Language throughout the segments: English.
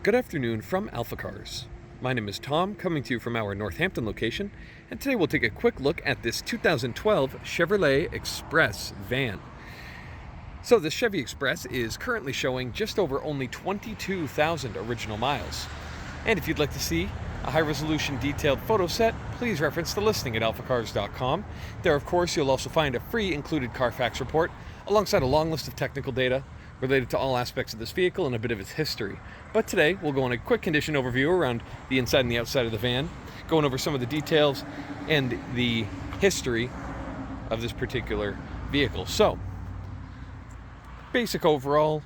Good afternoon from AlphaCars. My name is Tom, coming to you from our Northampton location, and today we'll take a quick look at this 2012 Chevrolet Express van. So this Chevy Express is currently showing just over only 22,000 original miles. And if you'd like to see a high-resolution detailed photo set, please reference the listing at alphacars.com. There, of course, you'll also find a free included Carfax report alongside a long list of technical data related to all aspects of this vehicle and a bit of its history. But today, we'll go on a quick condition overview around the inside and the outside of the van, going over some of the details and the history of this particular vehicle. So, basic overview,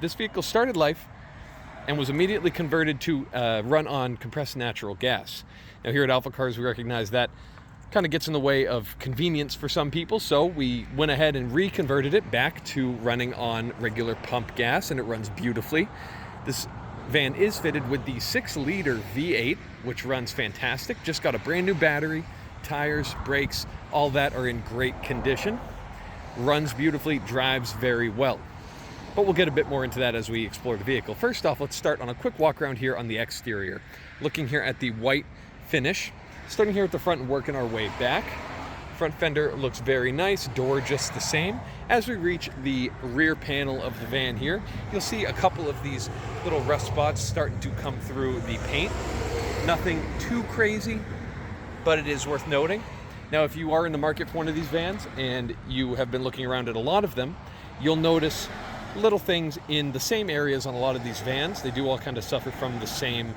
this vehicle started life and was immediately converted to run on compressed natural gas. Now here at AlphaCars, we recognize that kind of gets in the way of convenience for some people, so we went ahead and reconverted it back to running on regular pump gas, and it runs beautifully. This van is fitted with the 6-liter V8, which runs fantastic. Just got a brand new battery, tires, brakes, all that are in great condition. Runs beautifully, drives very well. But we'll get a bit more into that as we explore the vehicle. First off, let's start on a quick walk around here on the exterior. Looking here at the white finish. Starting here at the front and working our way back. Front fender looks very nice, door just the same. As we reach the rear panel of the van here, you'll see a couple of these little rust spots starting to come through the paint. Nothing too crazy, but it is worth noting. Now, if you are in the market for one of these vans and you have been looking around at a lot of them, you'll notice little things in the same areas on a lot of these vans. They do all kind of suffer from the same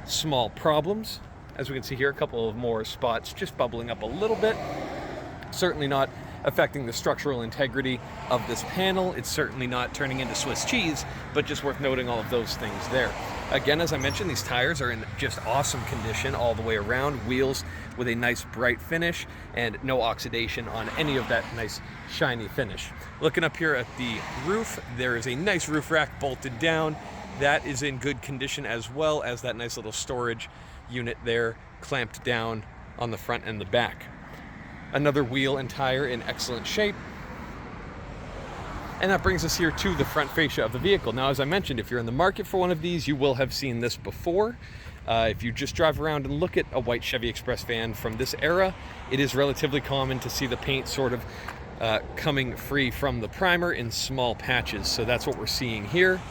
small problems. As we can see here, a couple of more spots just bubbling up a little bit. Certainly not affecting the structural integrity of this panel. It's certainly not turning into Swiss cheese, but just worth noting all of those things there. Again, as I mentioned, these tires are in just awesome condition all the way around. Wheels with a nice bright finish and no oxidation on any of that nice shiny finish. Looking up here at the roof, there is a nice roof rack bolted down. That is in good condition, as well as that nice little storage unit there clamped down on the front and the back. Another wheel and tire in excellent shape. And that brings us here to the front fascia of the vehicle. Now, as I mentioned, if you're in the market for one of these, you will have seen this before. If you just drive around and look at a white Chevy Express van from this era, it is relatively common to see the paint sort of coming free from the primer in small patches. So that's what we're seeing here.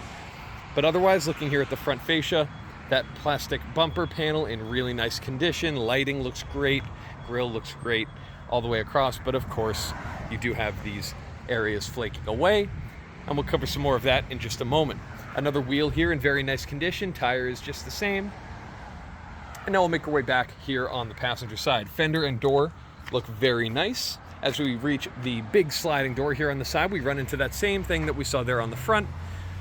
But otherwise, looking here at the front fascia, that plastic bumper panel in really nice condition. Lighting looks great. Grille looks great all the way across. But of course, you do have these areas flaking away. And we'll cover some more of that in just a moment. Another wheel here in very nice condition. Tire is just the same. And now we'll make our way back here on the passenger side. Fender and door look very nice. As we reach the big sliding door here on the side, we run into that same thing that we saw there on the front.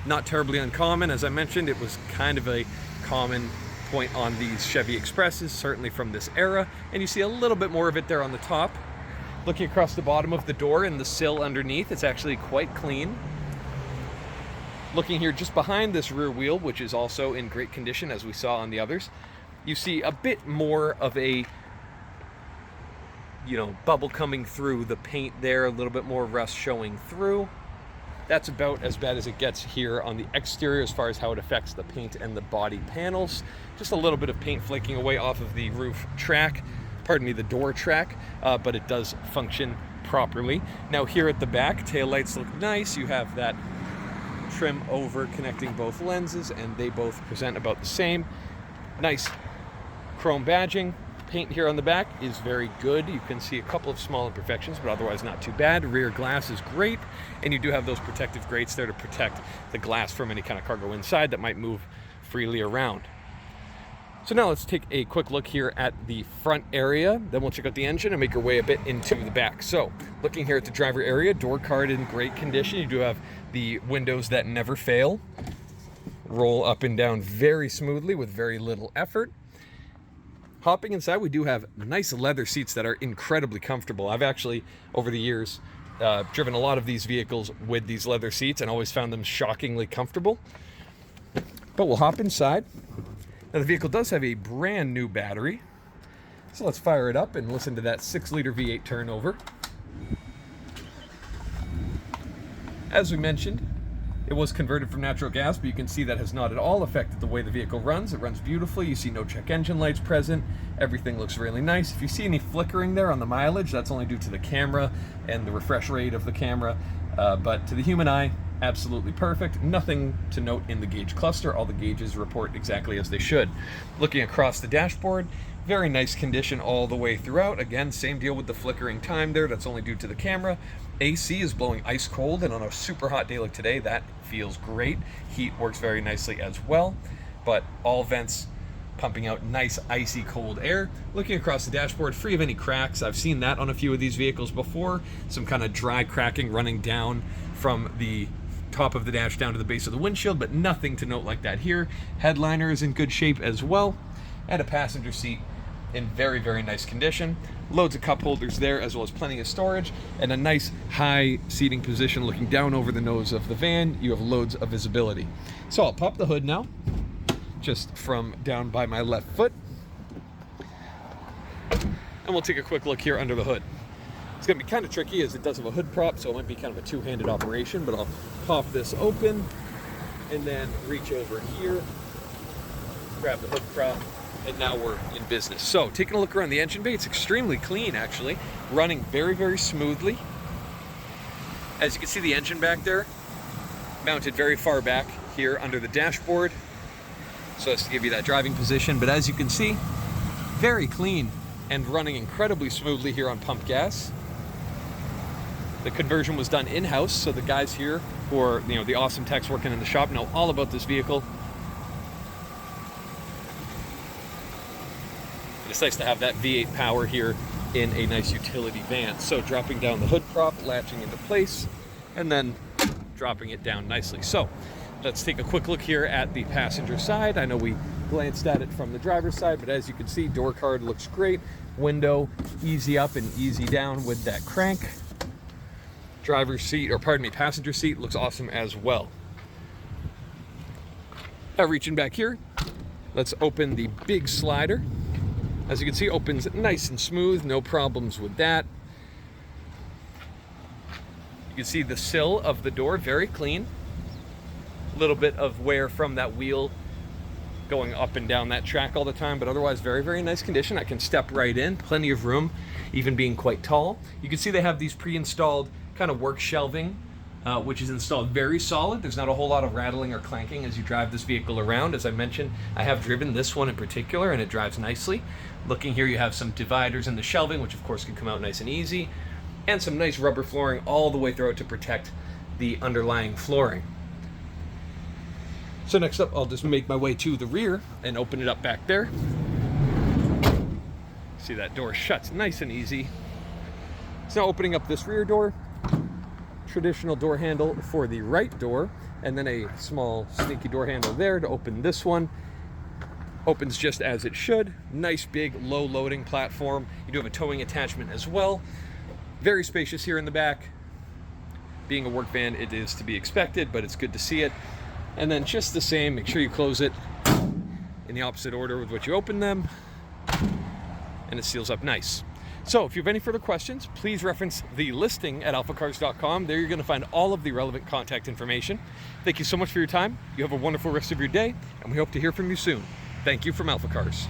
Not terribly uncommon. As I mentioned, it was kind of a common point on these Chevy Expresses, certainly from this era, and you see a little bit more of it there on the top. Looking across the bottom of the door and the sill underneath, it's actually quite clean. Looking here just behind this rear wheel, which is also in great condition as we saw on the others, you see a bit more of a bubble coming through the paint there, a little bit more rust showing through. That's about as bad as it gets here on the exterior as far as how it affects the paint and the body panels. Just a little bit of paint flaking away off of the roof track, the door track, but it does function properly. Now here at the back, taillights look nice. You have that trim over connecting both lenses, and they both present about the same. Nice chrome badging. Paint here on the back is very good. You can see a couple of small imperfections, but otherwise not too bad. Rear glass is great, and you do have those protective grates there to protect the glass from any kind of cargo inside that might move freely around. So now let's take a quick look here at the front area. Then we'll check out the engine and make our way a bit into the back. So looking here at the driver area, door card in great condition. You do have the windows that never fail. Roll up and down very smoothly with very little effort. Hopping inside, we do have nice leather seats that are incredibly comfortable. I've actually, over the years, driven a lot of these vehicles with these leather seats and always found them shockingly comfortable. But we'll hop inside. Now, the vehicle does have a brand new battery. So let's fire it up and listen to that 6-liter V8 turnover. As we mentioned, It was converted from natural gas, but you can see that has not at all affected the way the vehicle runs. It runs beautifully. You see no check engine lights present. Everything looks really nice. If you see any flickering there on the mileage, that's only due to the camera and the refresh rate of the camera. But to the human eye, absolutely perfect. Nothing to note in the gauge cluster. All the gauges report exactly as they should. Looking across the dashboard, very nice condition all the way throughout. Again, same deal with the flickering time there. That's only due to the camera. AC is blowing ice cold, and on a super hot day like today, that feels great. Heat works very nicely as well, but all vents pumping out nice icy cold air. Looking across the dashboard, free of any cracks. I've seen that on a few of these vehicles before. Some kind of dry cracking running down from the top of the dash down to the base of the windshield, but nothing to note like that here. Headliner is in good shape as well, and a passenger seat in very, very nice condition. Loads of cup holders there, as well as plenty of storage, and a nice high seating position looking down over the nose of the van. You have loads of visibility. So I'll pop the hood now, just from down by my left foot, and we'll take a quick look here under the hood. It's gonna be kind of tricky as it does have a hood prop, so it might be kind of a two-handed operation, but I'll pop this open and then reach over here, grab the hood prop, and now we're in business. So taking a look around the engine bay, it's extremely clean actually, running very, very smoothly. As you can see, the engine back there, mounted very far back here under the dashboard, so as to give you that driving position. But as you can see, very clean and running incredibly smoothly here on pump gas. The conversion was done in-house, so the guys here who are, the awesome techs working in the shop know all about this vehicle. It's nice to have that V8 power here in a nice utility van. So dropping down the hood prop, latching into place, and then dropping it down nicely. So let's take a quick look here at the passenger side. I know we glanced at it from the driver's side, but as you can see, door card looks great. Window easy up and easy down with that crank. Driver's seat, or pardon me, passenger seat looks awesome as well. Now reaching back here, let's open the big slider. As you can see, opens nice and smooth, no problems with that. You can see the sill of the door, very clean. A little bit of wear from that wheel going up and down that track all the time, but otherwise very, very nice condition. I can step right in, plenty of room, even being quite tall. You can see they have these pre-installed kind of work shelving, which is installed very solid. There's not a whole lot of rattling or clanking as you drive this vehicle around. As I mentioned, I have driven this one in particular, and it drives nicely. Looking here, you have some dividers in the shelving, which of course can come out nice and easy, and some nice rubber flooring all the way throughout to protect the underlying flooring. So next up, I'll just make my way to the rear and open it up back there. See that door shuts nice and easy. So now opening up this rear door, traditional door handle for the right door, and then a small sneaky door handle there to open this one. Opens just as it should. Nice big low loading platform. You do have a towing attachment as well. Very spacious here in the back. Being a work van, it is to be expected, but it's good to see it. And then just the same, make sure you close it in the opposite order with what you open them, and it seals up nice. So if you have any further questions, please reference the listing at alphacars.com. There you're going to find all of the relevant contact information. Thank you so much for your time. You have a wonderful rest of your day, and we hope to hear from you soon. Thank you from AlphaCars.